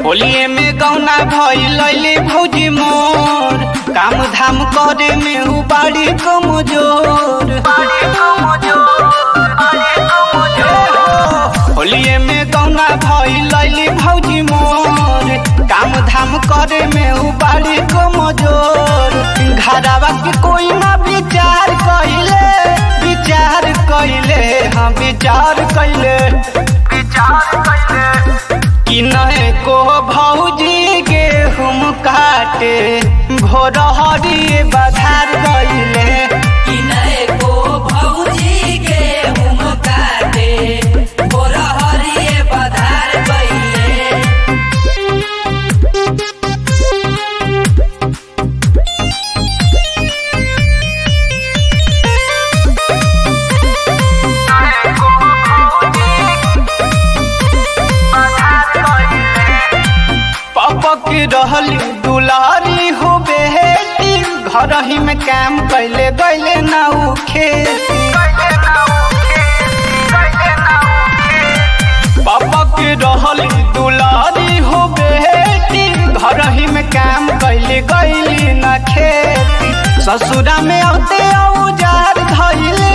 होलिये में गौना भइल भौजी मोर, काम धाम करे में उ बाड़ी कमजोर। होलिये में गौना भइल भौजी मोर, काम धाम करे में उ बाड़ी कमजोर। घरवा के कोई ना विचार कइले हाँ विचार कइले कि नहे को भौजी गेहूं काटे भोर हरिये बधार गइले। कि नहे को भौजी गेहूं काटे भोर हरिये बधार गइले। रहली दुलारी हो बेटी, घर ही में काम कैले गैले ना उ खेती। पापा के रहली दुलारी हो बेटी, घर ही में काम कैले गैली ना खेती। ससुरा में औते औजार धैली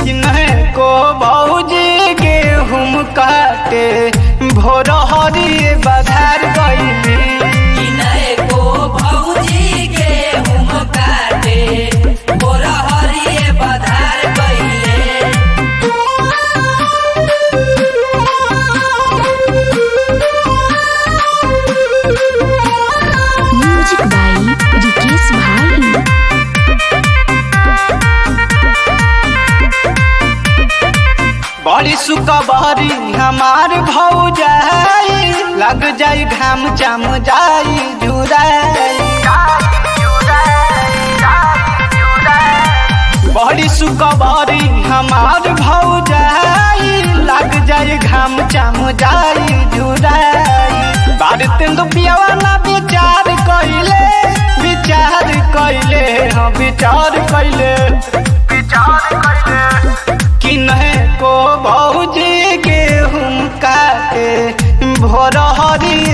कि नहीं को भौजी गेहूं काटे भोर हरिये बधार गइली। कि नहे को भौजी गेहूं काटे भोर हरिये बधार गइले। म्यूजिक बाई रिकेश भाई। बड़ी सुकबरी हमार भौजाई, लग जाई घाम चाम जाई जुराई। बड़ी सुकबरी हमार भौजाई, लग जाई घाम चाम जाई जुराई। बार तेंदु पियावा ना विचार कइले हाँ विचार कइले कि नहीं को भौजी गेहूं काटे भोर हरिये